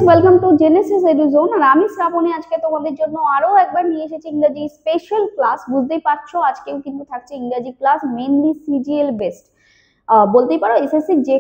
Welcome to Genesis Eduzone. আর আমি শ্রাবণী আজকে তোমাদের জন্য আরো একবার নিয়ে এসেছি ইংরেজি স্পেশাল ক্লাস। বুঝতেই পারছো আজকেও কিন্তু থাকছে ইংরেজি ক্লাস, মেইনলি সিজিএল বেসড। বলতেই পারো এসএসসি যে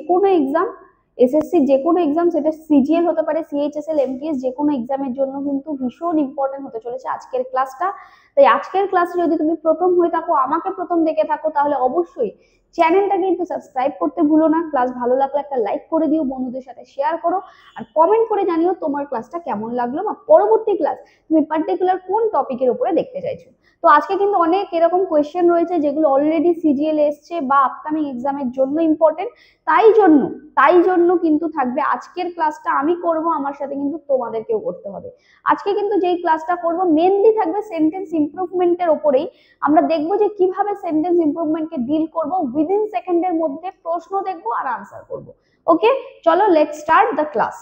কোনো এক্সাম সেটা সিজিএল হতে পারে, সিএইচএসএল, এমটিএস, যে কোনো এক্সামের জন্য কিন্তু ভীষণ ইম্পর্টেন্ট হতে চলেছে আজকের ক্লাসটা। তাই আজকের ক্লাসে যদি তুমি প্রথম হয়ে থাকো, আমাকে প্রথম দেখে থাকো, তাহলে অবশ্যই চ্যানেলটা কিন্তু সাবস্ক্রাইব করতে ভুলো না। ক্লাস ভালো লাগলে একটা লাইক করে দিও, বন্ধুদের সাথে শেয়ার করো, আর কমেন্ট করে জানিও তোমার ক্লাসটা কেমন লাগলো বা পরবর্তী ক্লাস তুমি পার্টিকুলার কোন টপিকের উপরে দেখতে চাইছো। তো আজকে কিন্তু অনেক এরকম কোয়েশ্চেন রয়েছে যেগুলো অলরেডি সিজিএল এসছে বা আপকামিং এক্সামের জন্য ইম্পর্টেন্ট। তাই জন্য কিন্তু থাকবে আজকের ক্লাসটা আমি করব, আমার সাথে কিন্তু তোমাদেরকেও করতে হবে। আজকে কিন্তু যেই ক্লাসটা করব মেনলি থাকবে সেন্টেন্স ইমপ্রুভমেন্টের উপরেই। আমরা দেখব যে কিভাবে সেন্টেন্স ইমপ্রুভমেন্টকে ডিল করব, উইদিন সেকেন্ডের মধ্যে প্রশ্ন দেখব আর আনসার করব। ওকে, চলো লেটস স্টার্ট দ্য ক্লাস।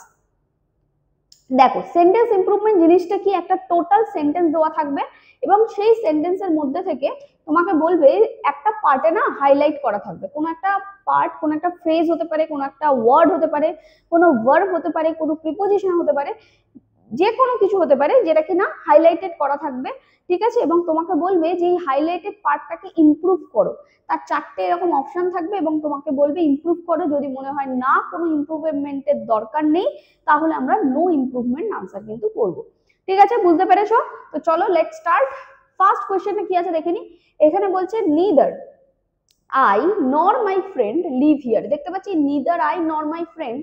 দেখো, সেন্টেন্স ইমপ্রুভমেন্ট জিনিসটা কি, একটা টোটাল সেন্টেন্স দেওয়া থাকবে এবং সেই সেন্টেন্সের মধ্যে থেকে তোমাকে বলবে একটা পার্টে না হাইলাইট করা থাকবে, কোনো একটা পার্ট, কোনো একটা ফ্রেজ হতে পারে, কোনো একটা ওয়ার্ড হতে পারে, কোনো ভার্ব হতে পারে, কোনো প্রিপোজিশন হতে পারে, যে কোনো কিছু হতে পারে যেটা কিনা হাইলাইটেড করা থাকবে। ঠিক আছে, এবং তোমাকে বলবে যে এই হাইলাইটেড পার্টটাকে ইমপ্রুভ করো। তার চারটে এরকম অপশন থাকবে এবং তোমাকে বলবে ইমপ্রুভ করো। যদি মনে হয় না কোনো ইমপ্রুভমেন্টের দরকার নেই, তাহলে আমরা নো ইমপ্রুভমেন্ট আনসার কিন্তু করব। ঠিক আছে, বুঝতে পেরেছো? তো চলো লেটস স্টার্ট। ফার্স্ট কোয়েশ্চেনটা কি আছে দেখে নি। এখানে বলছে নিদার আই নর মাই ফ্রেন্ড লিভ হিয়ার। দেখতে পাচ্ছি নিদার আই নর মাই ফ্রেন্ড,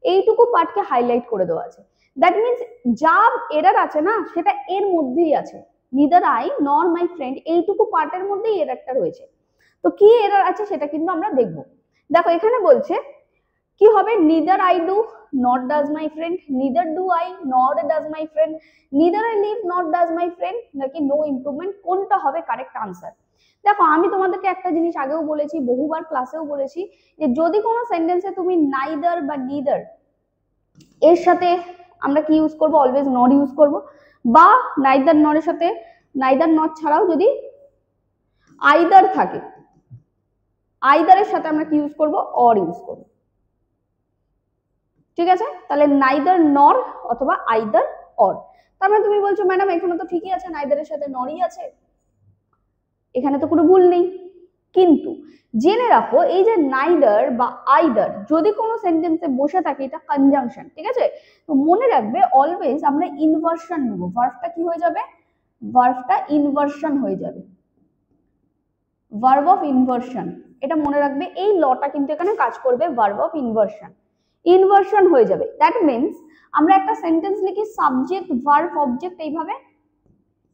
এইটুকু পার্টকে হাইলাইট করে দেওয়া আছে। দ্যাট মিনস যা এরার আছে না সেটা এর মধ্যেই আছে। নিদার আই নর মাই ফ্রেন্ড, এইটুকু পার্টের মধ্যেই এরারটা রয়েছে। তো কি এরার আছে সেটা কিন্তু আমরা দেখব। দেখো এখানে বলছে কি হবে, neither I do not does my friend, neither do I not does my friend, neither I live not does my friend, নাকি নো ইমপ্রুভমেন্ট, কোনটা হবে কারেক্ট আনসার? দেখো আমি তোমাদেরকে একটা জিনিস আগেও বলেছি, বহুবার ক্লাসেও বলেছি, যে যদি কোনো সেন্টেন্সে তুমি নাইদার বা নিদার এর সাথে আমরা কি ইউজ করব, অলওয়েজ নট ইউজ করব, বা নাইদার নট এর সাথে, নাইদার নট ছাড়াও যদি আইদার থাকে, আইদারের সাথে আমরা কি ইউজ করব, অর ইউজ করব। ঠিক আছে, তাহলে নাইদার নর অথবা আইদার অর। তার মানে তুমি বলছো ম্যাডাম এখানে তো ঠিকই আছে, নাইদারের সাথে নরই আছে, এখানে তো কোনো ভুল নেই। কিন্তু জেনে রাখো এই যে নাইদার বা আইদার যদি কোনো সেন্টেন্সে বসে থাকে, এটা কনজাংশন। ঠিক আছে, তো মনে রাখবে অলওয়েজ আমরা ইনভার্সন নেব। ভার্বটা কি হয়ে যাবে, ভার্বটা ইনভার্সন হয়ে যাবে, ভার্ব অফ ইনভার্সন। এটা মনে রাখবে, এই লটা কিন্তু এখানে কাজ করবে, ভার্ব অফ ইনভার্সন, ইনভার্সন হয়ে যাবে। দ্যাট মিনস আমরা একটা সেন্টেন্স লিখি সাবজেক্ট ভার্ব অবজেক্ট এইভাবে,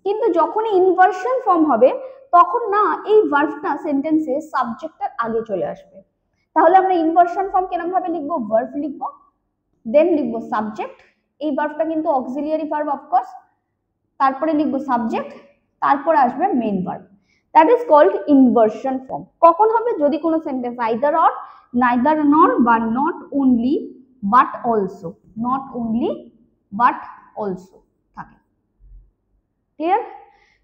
কিন্তু যখনই ইনভার্সন ফর্ম হবে তখন না এই ভার্বটা সেন্টেন্সে সাবজেক্টের আগে চলে আসবে। তাহলে আমরা ইনভার্সন ফর্ম কিরকম ভাবে লিখবো, ভার্ব লিখবো, দেন লিখবো সাবজেক্ট, এই ভার্বটা কিন্তু অক্সিলিয়ারি ভার্ব অফকোর্স, তারপরে লিখবো সাবজেক্ট, তারপরে আসবে main verb. That is called inversion form. কখন হবে, যদি কোনো সেন্টেন্স আইদার অর, নাইদার নর বা not only but also, not only but also থাকে। ক্লিয়ার?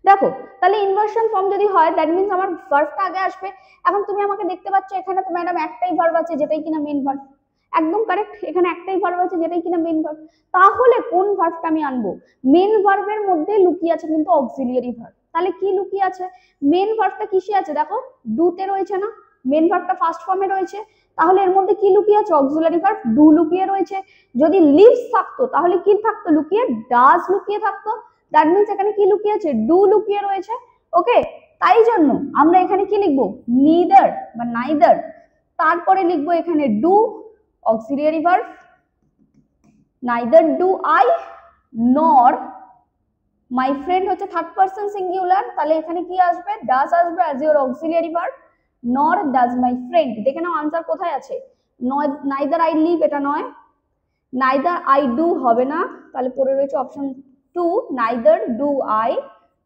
দেখো তাহলে ইনভার্সন ফর্ম যদি হয় দ্যাট মিন্স আমার ভার্বটা আগে আসবে। এখন তুমি আমাকে দেখতে পাচ্ছ এখানে তো ম্যাডাম একটাই ভার্ব আছে যেটাই কিনা মেইন ভার্ব। একদম কারেক্ট, এখানে একটাই ভার্ব আছে যেটাই কিনা মেইন ভার্ব। তাহলে কোন ভার্বটা আমি আনবো, মেইন ভার্বের মধ্যে লুকিয়ে আছে কিন্তু অক্সিলিয়ারি ভার্ব। তাহলে কি লুকিয়ে আছে, মেইন ভার্বটা কিসে আছে, দেখো ডুতে রয়েছে না, মেইন ভার্বটা ফার্স্ট ফর্মে রয়েছে, তাহলে এর মধ্যে কি লুকিয়ে আছে, অক্সিলিয়ারি ভার্ব ডু লুকিয়ে রয়েছে। যদি লিভস থাকতো তাহলে কি থাকতো লুকিয়ে, ডাজ লুকিয়ে থাকতো। দ্যাট মিন্স এখানে কি লুকিয়ে আছে, ডু লুকিয়ে রয়েছে। ওকে, তাই জন্য আমরা এখানে কি লিখবো, নিদার বা নাইদার, তারপরে লিখবো এখানে do auxiliary verb, neither do I নর মাই ফ্রেন্ড হচ্ছে থার্ড পারসন সিঙ্গুলার, তাহলে এখানে কি আসবে, ডাজ আসবে অ্যাজ ইওর অক্সিলিয়ারি ভার্ব, নর ডাজ মাই ফ্রেন্ড। দেখে নাও আনসার কোথায় আছে, নাইদার আই লিভ এটা নয়, নাইদার আই ডু হবে না, তাহলে পড়ে রয়েছে অপশন 2, নাইদার ডু আই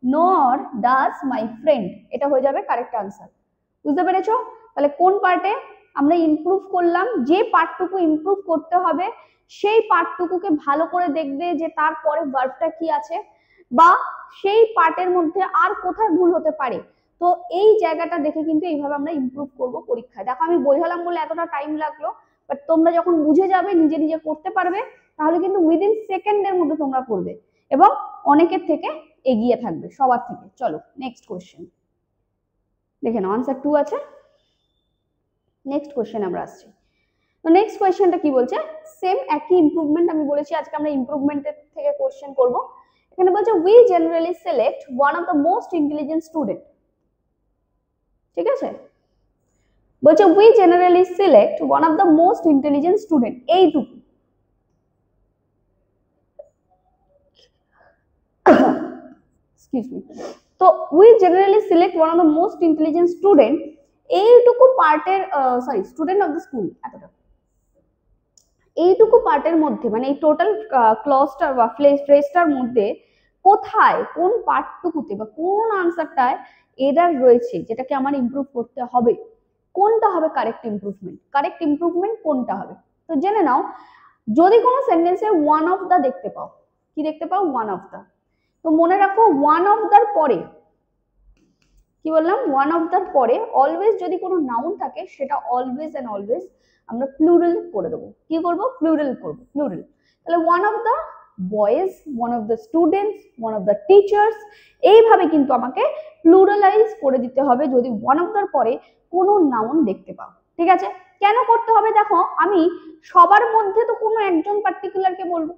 নর ডাজ মাই ফ্রেন্ড, এটা হয়ে যাবে কারেক্ট আনসার। বুঝতে পেরেছো? তাহলে কোন পার্টে আমরা ইমপ্রুভ করলাম, যে পার্টটুকু ইমপ্রুভ করতে হবে সেই পার্টটুকুকে ভালো করে দেখবে যে তারপরে ভার্বটা কি আছে, বা সেই পার্টের মধ্যে আর কোথায় ভুল হতে পারে তো এই জায়গাটা দেখে কিন্তু এইভাবে আমরা ইমপ্রুভ করব পরীক্ষায়। দেখো আমি বোঝালাম বলে এতটা টাইম লাগলো, বাট তোমরা যখন বুঝে যাবে, নিজে নিজে করতে পারবে, তাহলে কিন্তু উইদিন সেকেন্ডের মধ্যে তোমরা করবে এবং অনেকের থেকে এগিয়ে থাকবে, সবার থেকে। চলো নেক্সট কোয়েশ্চেন দেখে নাও, আনসার 2 আছে। নেক্সট কোয়েশ্চেন আমরা আসছি। তো নেক্সট কোয়েশ্চেনটা কি বলছে, সেম একই ইমপ্রুভমেন্ট, আমি বলেছি আজকে আমরা ইমপ্রুভমেন্টের থেকে কোয়েশ্চেন করব। এখানে বলছে we generally select one of the most intelligent student. ঠিক আছে, বলছে we generally select one of the most intelligent student, এইটুকু। Excuse me. তো we generally select one of the most intelligent student, এইটুকু পার্টের sorry student of the school, এতটা এইটুকু পার্টের মধ্যে, মানে এই টোটাল ক্লজটার বা ফ্রেজটার মধ্যে কোথায়, কোন পার্টটুকুতে বা কোন আনসারটায় এরার রয়েছে যেটাকে আমার ইমপ্রুভ করতে হবে, কোনটা হবে কারেক্ট ইমপ্রুভমেন্ট, কারেক্ট ইমপ্রুভমেন্ট কোনটা হবে। তো জেনে নাও, যদি কোনো সেন্টেন্সে ওয়ান অফ দা দেখতে পাও, কি দেখতে পাও, ওয়ান অফ দা, তো মনে রাখো ওয়ান অফ দার পরে, কি বললাম, ওয়ান অফ দার পরে অলওয়েজ যদি কোনো নাউন থাকে সেটা অলওয়েজ এন্ড অলওয়েজ আমরা প্লুরাল করে দেবো। কি করব, প্লুরাল করব, প্লুরাল। তাহলে one of the boys, one of the students, one of the teachers, এইভাবে কিন্তু আমাকে প্লুরালাইজ করে দিতে হবে যদি ওয়ান অফ দার পরে কোনো নাউন দেখতে পাও। ঠিক আছে, কেন করতে হবে, দেখো আমি সবার মধ্যে তো কোনো একজন পার্টিকুলারকে বলবো।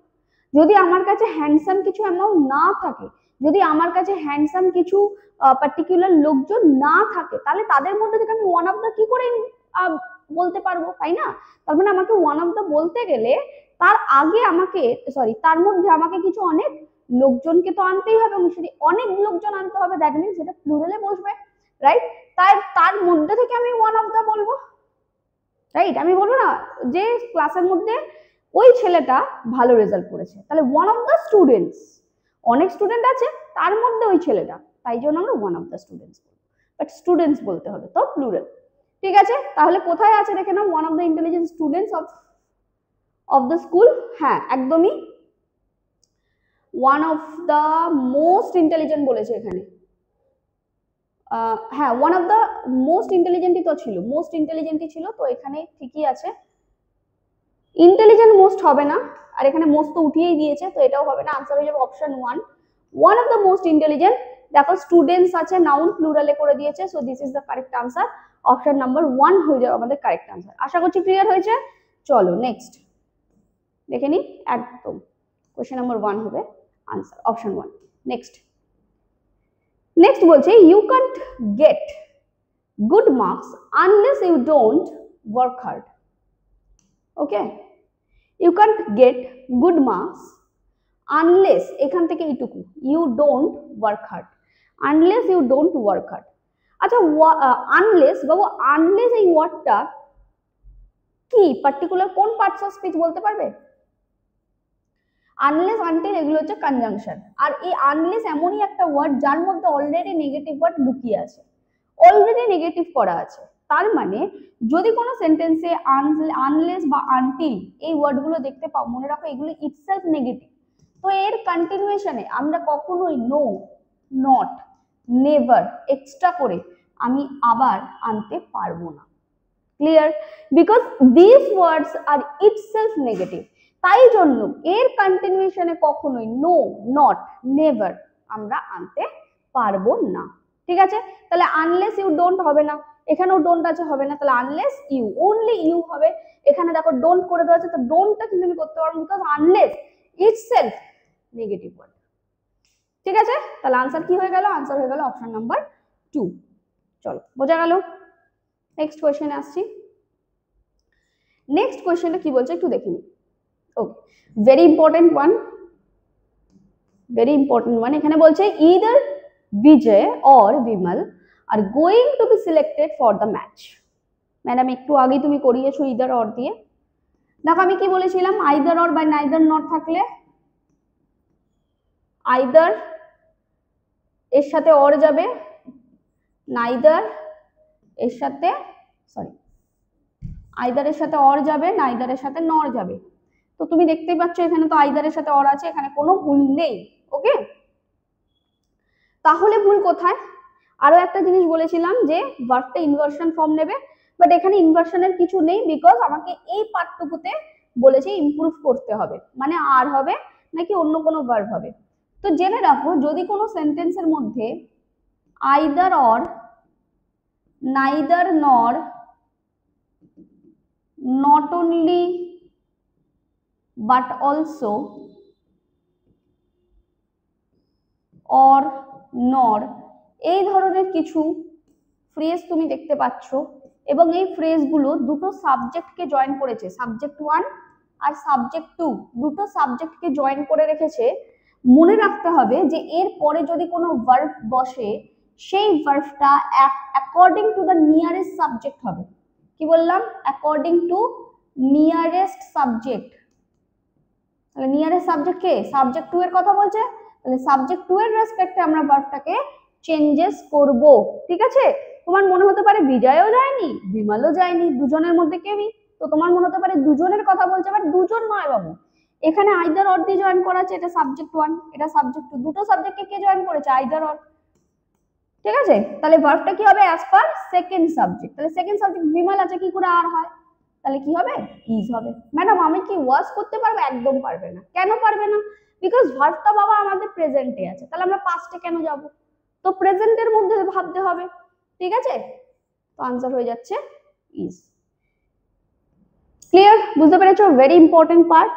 যদি আমার কাছে হ্যান্ডসাম কিছু অ্যামাউন্ট না থাকে, যদি আমার কাছে হ্যান্ডসাম কিছু পার্টিকুলার লোকজন না থাকে, তাহলে তাদের মধ্যে থেকে আমি ওয়ান অফ দা কি করে বলতে পারবো, তাই না? তার মানে আমাকে ওয়ান অফ দা বলতে গেলে তার আগে আমাকে, সরি, তার মধ্যে আমাকে কিছু অনেক লোকজনকে তো আনতেই হবে, এবং সেটি অনেক লোকজন আনতে হবে, দ্যাট মিনস সেটা প্লুরালে বসবে, রাইট? তার মধ্যে থেকে আমি ওয়ান অফ দা বলবো, রাইট? আমি বলবো না যে ক্লাসের মধ্যে ওই ছেলেটা ভালো রেজাল্ট করেছে, তাহলে ওয়ান অফ দা স্টুডেন্টস, অনেক স্টুডেন্ট আছে তার মধ্যে ওই ছেলেটা, তাই জন্য আমরা ওয়ান অফ দা স্টুডেন্টস বলবো, বাট স্টুডেন্টস বলতে হবে, তো প্লুরাল। ঠিক আছে, তাহলে কোথায় আছে দেখে নাও, one of the intelligent students of the school, হ্যাঁ একদমই one of the most intelligent বলেছে এখানে, হ্যাঁ ওয়ান অফ দা মোস্ট ইন্টেলিজেন্টই তো ছিল, মোস্ট ইন্টেলিজেন্টই ছিল, তো এখানে ঠিকই আছে। ইন্টেলিজেন্ট মোস্ট হবে না, আর এখানে মোস্ট তো উঠিয়েই দিয়েছে, তো এটাও হবে না, আনসার হয়ে যাবে option 1, one of the most intelligent. দেখো স্টুডেন্টস আছে, নাউন প্লুরালে করে দিয়েছে, so this is the correct answer, option number 1 হয়ে যাবে আমাদের কারেক্ট আনসার। আশা করছি ক্লিয়ার হয়েছে। চলো নেক্সট দেখে নি, একদম কোশ্চেন নাম্বার 1 হবে আনসার, অপশন 1। নেক্সট বলছে you can't get good marks unless you don't work hard. Okay, you can't get good marks unless, এখান থেকে এইটুকু, you don't work hard, unless you don't work hard. আচ্ছা unless বাবু, unless এই ওয়ার্ডটা কি particular কোন পার্টস অফ স্পিচ বলতে পারবে? আনলেস, আনটিল এগুলো হচ্ছে কনজাংশন, আর এই আনলেস এমনই একটা ওয়ার্ড যার মধ্যে অলরেডি নেগেটিভ ওয়ার্ড লুকিয়ে আছে, অলরেডি নেগেটিভ করা আছে। তার মানে যদি কোনো সেন্টেন্সে আনলেস বা আনটিল এই ওয়ার্ডগুলো দেখতে পাও, মনে রাখো এগুলো ইটসেলফ নেগেটিভ, তো এর কন্টিনিউয়েশনে আমরা কখনোই নো, নট, নেভার এক্সট্রা করে আমি আবার আনতে পারবো না। Clear? Because this words are itself negative, তাই জন্য এর কন্টিনিউয়েশনে কখনোই নো, নট, নেভার আমরা আনতে পারবো না। ঠিক আছে, তাহলে আনলেস ইউ ডোন্ট হবে না, এখানেও ডোন্ট আছে, হবে না, তাহলে আনলেস ইউ, অনলি ইউ হবে। এখানে দেখো ডোন্ট করে দেওয়া আছে, তো ডোন্টটা কিন্তু আমি করতে পারবো, because unless itself negative word. ঠিক আছে, তাহলে আনসার কি হয়ে গেল? আনসার হয়ে গেল অপশন নাম্বার 2। চলো বোঝা গেল। নেক্সট কোয়েশ্চেনে আসছি। নেক্সট কোয়েশ্চেনটা কি বলছে একটু দেখে নি। Okay, very important one, very important one. এখানে বলছে either Vijay or Bimal are going to be selected for the match. Madam একটু আগে তুমি করিয়েছো ইদার অর দিয়ে। দেখো আমি কি বলেছিলাম, আইদার অর বা নাইদার নট থাকলে, আইদার এর সাথে অর যাবে, নাইদার এর সাথে, সরি, আইদারের সাথে অর যাবে, নাইদারের সাথে নর যাবে। তো তুমি দেখতেই পাচ্ছ এখানে তো আইদারের সাথে অর আছে, এখানে কোনো ভুল নেই। ওকে, তাহলে ভুল কোথায়? আরো একটা জিনিস বলেছিলাম যে ভার্বটা ইনভার্সন ফর্ম নেবে, বাট এখানে ইনভার্সনের কিছু নেই, বিকজ আমাকে এই পার্টটুকুতে বলেছে ইমপ্রুভ করতে হবে, মানে আর হবে নাকি অন্য কোনো ভার্ব হবে। তো জেনে রাখো, যদি কোনো সেন্টেন্সের মধ্যে either or, neither nor, not only but also, or, নর, এই ধরনের কিছু ফ্রেজ তুমি দেখতে পাচ্ছ, এবং এই ফ্রেজগুলো দুটো সাবজেক্টকে জয়েন করেছে, সাবজেক্ট 1 আর সাবজেক্ট 2, দুটো সাবজেক্টকে জয়েন করে রেখেছে। মনে রাখতে হবে যে এর পরে যদি কোনো ভার্ব বসে, সেই ভার্বটা according to the nearest subject হবে। কি বললাম? According to nearest subject. তাহলে নিয়ারেস্ট সাবজেক্ট কে? সাবজেক্ট 2 এর কথা বলছে, তাহলে সাবজেক্ট 2 এর রেসপেক্টে আমরা ভার্বটাকে চেঞ্জেস করব। ঠিক আছে? তোমার মনে হতে পারে বিজয়ও যায়নি, বিমলও যায়নি, দুজনের মধ্যে কেউই, তো তোমার মনে হতে পারে দুজনের কথা বলছে, বাট দুজন নয় বাবু, এখানে আইদার অর দিয়ে জয়েন করা আছে, এটা সাবজেক্ট 1, এটা সাবজেক্ট 2, দুটো সাবজেক্টকে কে জয়েন করেছে? Either or. ঠিক আছে? তাহলে ভার্বটা কি হবে? As per second subject. তাহলে সেকেন্ড সাবজেক্ট বিমল আছে, কি করে আর হয়? তাহলে কি হবে? ইজ হবে। ম্যাডাম আমি কি ওয়াজ করতে পারবো? একদম পারবে না। কেন পারবে না? বিকজ ভার্বটা বাবা আমাদের প্রেজেন্টে আছে, তাহলে আমরা পাস্টে কেন যাব? তো প্রেজেন্টের মধ্যে ভাবতে হবে। ঠিক আছে? তো আনসার হয়ে যাচ্ছে ইজ। ক্লিয়ার? বুঝতে পেরেছো? Very important part.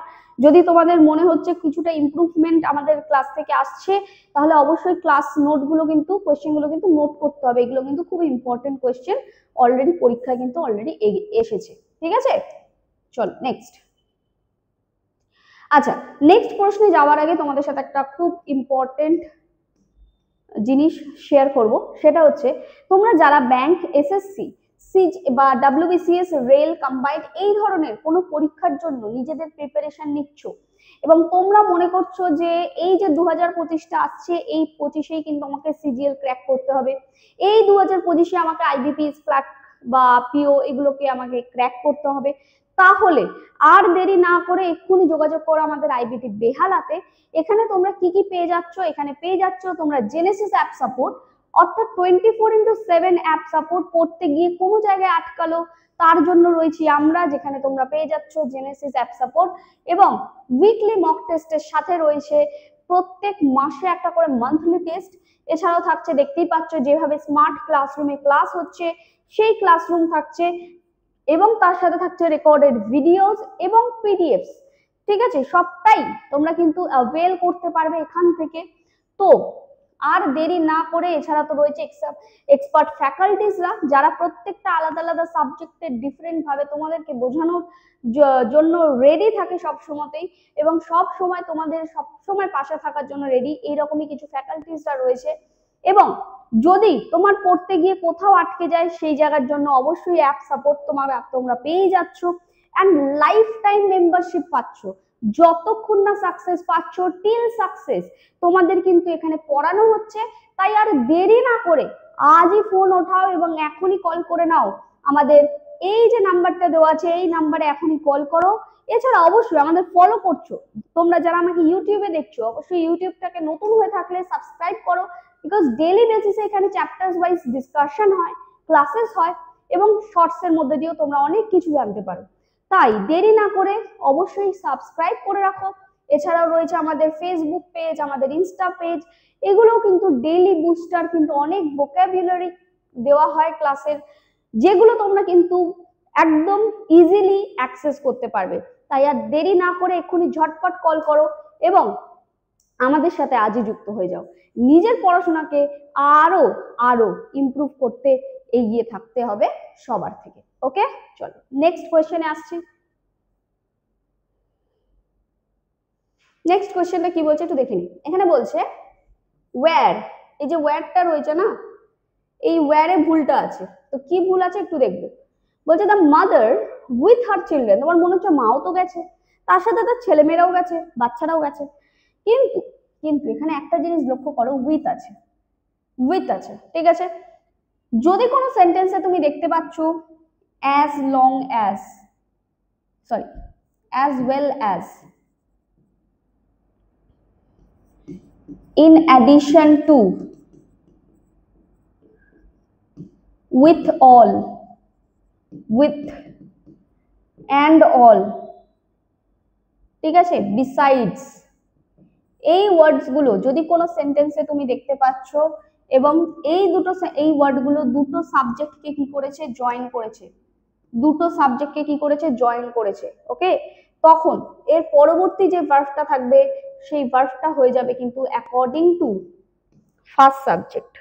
যদি তোমাদের মনে হচ্ছে কিছুটা ইমপ্রুভমেন্ট আমাদের ক্লাস থেকে আসছে, তাহলে অবশ্যই ক্লাস নোটগুলো কিন্তু, কোয়েশ্চেনগুলো কিন্তু নোট করতে হবে। এগুলো কিন্তু খুব ইম্পর্টেন্ট কোয়েশ্চেন, অলরেডি পরীক্ষায় কিন্তু অলরেডি এসেছে। ঠিক আছে? চল নেক্সট। আচ্ছা, নেক্সট প্রশ্নে যাওয়ার আগে তোমাদের সাথে একটা খুব ইম্পর্টেন্ট জিনিস শেয়ার করব, সেটা হচ্ছে তোমরা যারা ব্যাংক, এসএসসি, সিজ বা ডাব্লিউবিসিএস, রেল, কম্বাইন্ড এই ধরনের কোনো পরীক্ষার জন্য নিজেদের প্রিপারেশন নিচ্ছ, এবং তোমরা মনে করছো যে এই যে 2025টা আসছে, এই 25এই কিন্তু আমাকে সিজিএল ক্র্যাক করতে হবে, এই 2025এ আমাকে আইবিপিএস ক্লার্ক বা পিও এগুলোকে আমাকে ক্র্যাক করতে হবে, তাহলে আর দেরি না করে এক্ষুনি যোগাযোগ করো আমাদের আইবিটি বেহালাতে। এখানে তোমরা কি কি পেয়ে যাচ্ছ? এখানে পেয়ে যাচ্ছ তোমরা জেনেসিস অ্যাপ সাপোর্ট, অর্থাৎ 24/7 অ্যাপ সাপোর্ট। পড়তে গিয়ে কোনো জায়গায় আটকালো, তার জন্য রয়েছি আমরা, যেখানে তোমরা পেয়ে যাচ্ছ জেনেসিস অ্যাপ সাপোর্ট, এবং উইকলি মক টেস্টের সাথে রয়েছে প্রত্যেক মাসে একটা করে মান্থলি টেস্ট। এছাড়াও থাকছে, দেখতেই পাচ্ছ যেভাবে স্মার্ট ক্লাসরুমে ক্লাস হচ্ছে, সেই ক্লাসরুম থাকছে, এবং তার সাথে থাকছে রেকর্ডেড ভিডিওস এবং পিডিএফস। ঠিক আছে? সবটাই তোমরা কিন্তু অ্যাভেল করতে পারবে এখান থেকে। তো আর দেরি না করে, এছাড়া তো রয়েছে এক্সপার্ট ফ্যাকাল্টিসরা, যারা প্রত্যেকটা আলাদা আলাদা সাবজেক্টের ডিফারেন্ট ভাবে তোমাদেরকে বোঝানোর জন্য রেডি থাকে সব সময়তেই, এবং সব সময় তোমাদের সব সময় পাশে থাকার জন্য রেডি। এইরকমই কিছু ফ্যাকাল্টিসরা রয়েছে, এবং যদি তোমার পড়তে গিয়ে কোথাও আটকে যায়, সেই জায়গার জন্য অবশ্যই অ্যাপ সাপোর্ট তোমরা পেয়ে যাচ্ছ, অ্যান্ড লাইফ টাইম মেম্বারশিপ পাচ্ছ। যতক্ষণ না সাকসেস পাচ্ছ, টিল সাকসেস তোমাদের কিন্তু এখানে পড়ানো হচ্ছে। তাই আর দেরি না করে আজই ফোন ওঠাও এবং এখনই কল করে নাও আমাদের এই যে নাম্বারটা দেওয়া আছে, এই নাম্বারে এখনই কল করো। এছাড়া অবশ্যই আমাদের ফলো করছো তোমরা যারা আমাকে ইউটিউবে দেখছো, অবশ্যই ইউটিউবটাকে নতুন হয়ে থাকলে সাবস্ক্রাইব করো, বিকজ ডেইলি বেসিসে এখানে চ্যাপ্টার্স ওয়াইজ ডিসকাশন হয়, ক্লাসেস হয়, এবং শর্টস এর মধ্যে দিয়েও তোমরা অনেক কিছু জানতে পারো। তাই দেরি না করে অবশ্যই সাবস্ক্রাইব করে রাখো। এছাড়াও রয়েছে আমাদের ফেসবুক পেজ, আমাদের ইনস্টা পেজ, এগুলোও কিন্তু ডেইলি বুস্টার, কিন্তু অনেক ভোকাবুলারি দেওয়া হয় ক্লাসের, যেগুলো তোমরা কিন্তু একদম ইজিলি অ্যাক্সেস করতে পারবে। তাই আর দেরি না করে এক্ষুনি ঝটপট কল করো এবং আমাদের সাথে আজই যুক্ত হয়ে যাও। নিজের পড়াশোনাকে আরো আরো ইমপ্রুভ করতে এগিয়ে থাকতে হবে সবার থেকে। ওকে, চলো নেক্সট কোয়েশ্চেনে আসছি। নেক্সট কোয়েশ্চেনটা কি বলছে একটু দেখে নি। এখানে বলছে ওয়্যার, এই যে ওয়্যারটা রয়েছে না, এই ওয়্যারে ভুলটা আছে, তো কি ভুল আছে একটু দেখবো। বলছে the mother with her children, তোমার মনে হচ্ছে মাও তো গেছে, তার সাথে তার ছেলেমেয়েরাও গেছে, বাচ্চারাও গেছে, কিন্তু কিন্তু এখানে একটা জিনিস লক্ষ্য করো, উইথ আছে, উইথ আছে। ঠিক আছে? যদি কোনো সেন্টেন্সে তুমি দেখতে পাচ্ছ as long as, sorry as well as, in addition to, with all, with and all, ঠিক আছে, বিসাইডস, এই ওয়ার্ডস গুলো যদি কোনো সেন্টেন্সে তুমি দেখতে পাচ্ছ এবং এই ওয়ার্ড গুলো দুটো সাবজেক্টকে কি করেছে, জয়েন করেছে, দুটো সাবজেক্টকে কি করেছে, জয়েন করেছে, ওকে, তখন এর পরবর্তী যে ভার্বটা থাকবে সেই ভার্বটা হয়ে যাবে কিন্তু অ্যাকর্ডিং টু ফার্স্ট সাবজেক্ট।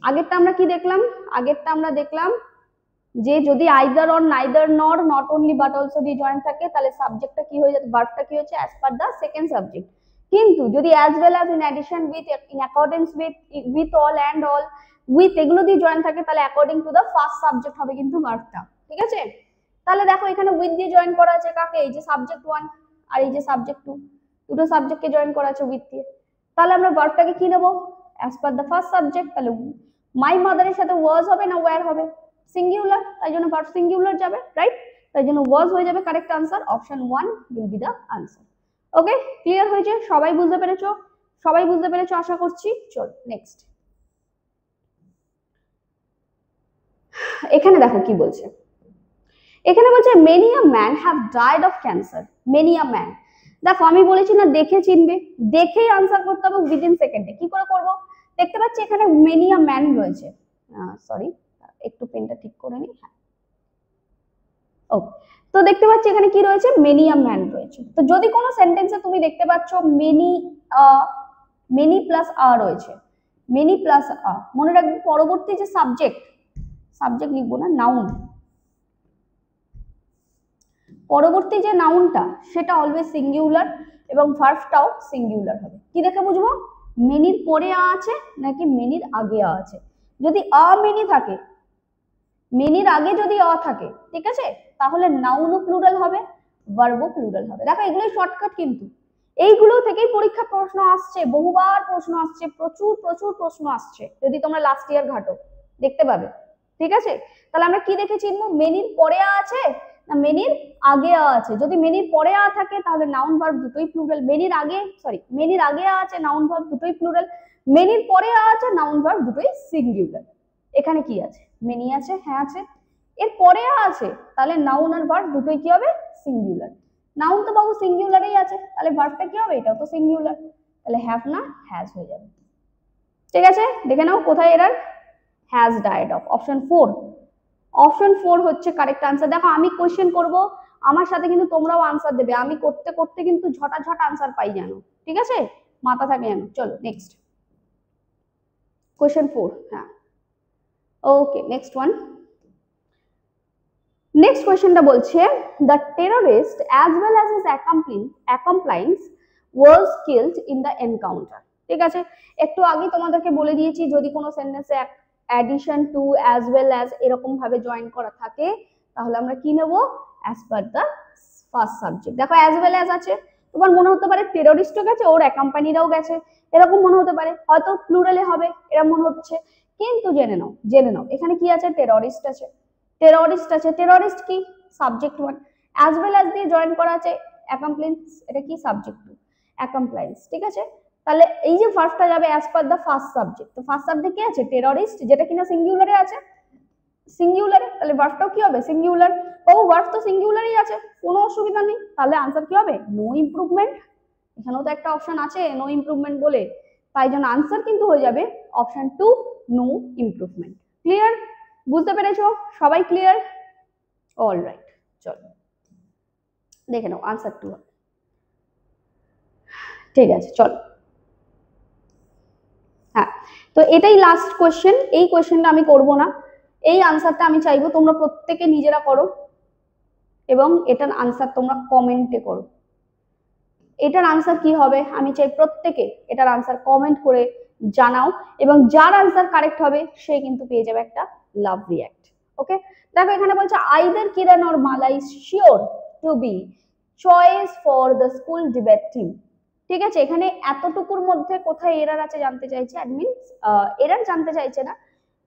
আগেরটা আমরা কি দেখলাম, আগেরটা আমরা দেখলাম যে যদি either or neither nor not only but also দিয়ে জয়েন থাকে তাহলে সাবজেক্টটা কি হয়ে যাচ্ছে, ভার্বটা কি হচ্ছে, as per the second subject. কিন্তু যদি as well as, in addition with, in accordance with, with all and all, with এগুলো দিয়ে জয়েন থাকে তাহলে according to the first subject হবে কিন্তু ভার্বটা, ঠিক আছে। তাহলে দেখো এখানে উইথ দিয়ে জয়েন করা আছে কাকে, এই যে সাবজেক্ট 1 আর এই যে সাবজেক্ট 2, দুটো সাবজেক্টকে জয়েন করা আছে উইথ দিয়ে। তাহলে আমরা ভার্বটাকে কি নেব, as per the first subject. তাহলে মাই মাদারের সাথে ওয়াজ হবে না ওয়্যার হবে, সিঙ্গুলার, তাই জন্য ভার্ব সিঙ্গুলার যাবে, রাইট, তাই জন্য ওয়াজ হয়ে যাবে correct answer, option 1 will be the answer. Okay, clear হয়েছে, সবাই বুঝতে পেরেছো, সবাই বুঝতে পেরেছো আশা করছি। চল নেক্সট, এখানে দেখো কি বলছে, এখানে বলছে many a man have died of cancer, many a man. দেখো আমি বলেছি না দেখে চিনবে, দেখেই আনসার করতে হবে উইদিন সেকেন্ডে। কি করে করব, দেখতে পাচ্ছি এখানে মেনি আ ম্যান রয়েছে, সরি একটু পেনটা ঠিক করে নি, হ্যাঁ ওকে, তো দেখতে পাচ্ছি এখানে কি রয়েছে, মেনি আ ম্যান রয়েছে। তো যদি কোনো সেন্টেন্সে তুমি দেখতে পাচ্ছ মেনি মেনি প্লাস আ রয়েছে, মেনি প্লাস আ, মনে রাখবে পরবর্তী যে সাবজেক্ট, সাবজেক্ট লিখবো না, নাউন, পরবর্তী যে নাউনটা সেটা অলওয়েজ সিঙ্গুলার এবং ভার্বটাও সিঙ্গুলার হবে। কি দেখে বুঝবো, মেনির পরে আ আছে নাকি মেনির আগে আ আছে। যদি আ মেনি থাকে, মেনির আগে যদি অ থাকে, ঠিক আছে, তাহলে নাউনও প্লুরাল হবে, ভার্বও প্লুরাল হবে। দেখো এগুলোই শর্টকাট, কিন্তু এইগুলো থেকেই পরীক্ষা প্রশ্ন আসছে, বহুবার প্রশ্ন আসছে, প্রচুর প্রচুর প্রশ্ন আসছে, যদি তোমরা লাস্ট ইয়ার ঘাটো দেখতে পাবে, ঠিক আছে। তাহলে আমরা কি দেখে চিনবো, মেনির পরে আ আছে না মেনির আগে আ আছে। যদি মেনির পরে আ থাকে তাহলে নাউন ভার্ব দুটোই প্লুরাল, মেনির আগে মেনির আগে আ আছে, নাউন ভার্ব দুটোই প্লুরাল, মেনির পরে আ আছে, নাউন ভার্ব দুটোই সিঙ্গুলার। এখানে কি আছে, মেনি আছে, হ্যাঁ আছে, এর পরে আছে, তাহলে নাউন আর ভার্ব দুটোই কি হবে, সিঙ্গুলার। নাউন তো বাবু সিঙ্গুলারেই আছে, তাহলে ভার্বটা কি হবে, এটাও তো সিঙ্গুলার, তাহলে হ্যাভ না হ্যাজ হয়ে যাবে। ঠিক আছে, দেখে নাও কোথায় error, has died of, option 4, option 4 হচ্ছে কারেক্ট আনসার। দেখো আমি কোশ্চেন করব, আমার সাথে কিন্তু তোমরাও আনসার দেবে, আমি করতে করতে কিন্তু ঝটাঝট আনসার পাই জানো, ঠিক আছে, মাথা থাকে জানো। চলো নেক্সট, কোশ্চেন 4, হ্যাঁ ওকে, নেক্সট ওয়ান, নেক্সট কোয়েশ্চেনটা বলছে the terrorist as well as his accomplices was killed in the encounter. ঠিক আছে, একটু আগে তোমাদেরকে বলে দিয়েছি যদি কোনো সেন্টেন্সে addition to as well as এরকম ভাবে জয়েন করা থাকে তাহলে আমরা কি নেব, as per the first subject. দেখো অ্যাজ ওয়েল অ্যাজ আছে, তোমার মনে হতে পারে টেররিস্টও গেছে ওর অ্যাকম্পানিরাও গেছে, এরকম মনে হতে পারে, হয়তো প্লুরালে হবে এরকম মনে হচ্ছে, কিন্তু জেনে নাও এখানে কি আছে, টেররিস্ট আছে, টেররিস্ট আছে, টেররিস্ট কি সাবজেক্ট 1, অ্যাজ ওয়েল অ্যাজ দিয়ে জয়েন করা আছে অ্যাকম্প্লাইন্স, এটা কি সাবজেক্ট 2, অ্যাকম্প্লাইন্স, ঠিক আছে। তাহলে এই যে ফার্স্টটা যাবে as per the first subject, তো ফার্স্ট সাবজেক্ট কি আছে, টেররিস্ট, যেটা কিনা সিঙ্গুলারে আছে, সিঙ্গুলারে, তাহলে ভার্বটাও কি হবে, সিঙ্গুলার। ও ভার্ব তো সিঙ্গুলারই আছে, কোনো অসুবিধা নেই, তাহলে আনসার কি হবে, নো ইমপ্রুভমেন্ট। এখানেও তো একটা অপশন আছে নো ইমপ্রুভমেন্ট বলে, তাই জন্য আনসার কিন্তু হয়ে যাবে অপশন 2, নো ইমপ্রুভমেন্ট। ক্লিয়ার, বুঝতে পেরেছো সবাই, ক্লিয়ার, অল রাইট। চলো দেখে নাও আনসার 2, ঠিক আছে চলো। হ্যাঁ, তো এটাই লাস্ট কোয়েশ্চেন, এই কোয়েশ্চেনটা আমি করব না, এই আনসারটা আমি চাইবো তোমরা প্রত্যেকে নিজেরা করো এবং এটার আনসার তোমরা কমেন্টে করো। এটার আনসার কি হবে আমি চাই প্রত্যেকে এটার আনসার কমেন্ট করে জানাও, এবং যার আনসার কারেক্ট হবে সে কিন্তু পেয়ে যাবে একটা লাভ রিঅ্যাক্ট। ওকে, দেখো এখানে বলছে either Kiran or Mala is sure to be choice for the school debate team. ঠিক আছে, এখানে এতটুকুর মধ্যে কোথায় এরার আছে জানতে চাইছে, অ্যাডমিন এরার জানতে চাইছে না,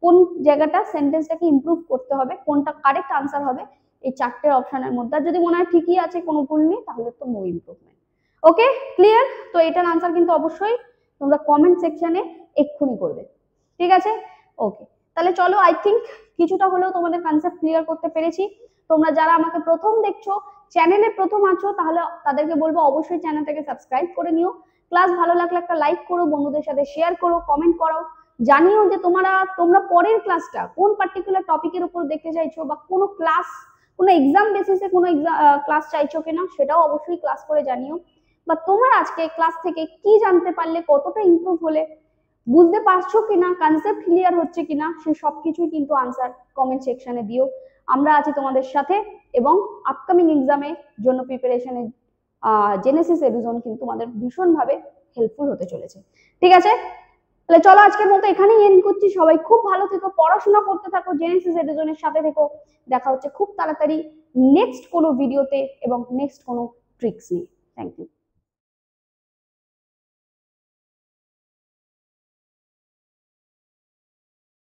কোন জায়গাটা সেন্টেন্সটাকে ইমপ্রুভ করতে হবে, কোনটা কারেক্ট আনসার হবে এই চারটে অপশনের মধ্যে। আর যদি মনে হয় ঠিকই আছে কোনো ভুল নেই তাহলে তো নো ইমপ্রুভমেন্ট। ওকে ক্লিয়ার, তো এটার আনসার কিন্তু অবশ্যই তোমরা কমেন্ট সেকশনে এক্ষুনি করবে, ঠিক আছে। ওকে, তাহলে চলো, আই থিঙ্ক কিছুটা হলেও তোমাদের কনসেপ্ট ক্লিয়ার করতে পেরেছি। তোমরা যারা আমাকে প্রথম দেখছো, চ্যানেলে প্রথম আছো, তাহলে তাদেরকে বলবো অবশ্যই চ্যানেলটাকে সাবস্ক্রাইব করে নিও। ক্লাস ভালো লাগলে একটা লাইক করো, বন্ধুদের সাথে শেয়ার করো, কমেন্ট করো, জানিও যে তোমরা পরের ক্লাসটা কোন পার্টিকুলার টপিকের উপর দেখতে চাইছো, বা কোনো ক্লাস, কোনো এক্সাম বেসিসে কোনো ক্লাস চাইছো কিনা সেটাও অবশ্যই ক্লাস করে জানিও। বা তোমরা আজকে ক্লাস থেকে কি জানতে পারলে, কতটা ইমপ্রুভ হলে, বুঝতে পারছো কিনা, কনসেপ্ট ক্লিয়ার হচ্ছে কিনা, সে সবকিছুই কিন্তু আনসার কমেন্ট সেকশনে দিও। আমরা আছি তোমাদের সাথে, এবং আপকামিং এক্সামের জন্য প্রিপারেশনে জেনেসিস এডুজোন কিন্তু তোমাদের ভীষণভাবে হেল্পফুল হতে চলেছে। ঠিক আছে, তাহলে চলো আজকের মতো এখানেই এন্ড করছি। সবাই খুব ভালো থেকো, পড়াশোনা করতে থাকো, জেনেসিস এডুজোনের সাথে থেকো। দেখা হচ্ছে খুব তাড়াতাড়ি নেক্সট কোনো ভিডিওতে এবং নেক্সট কোনো ট্রিক্স নিয়ে। Thank you.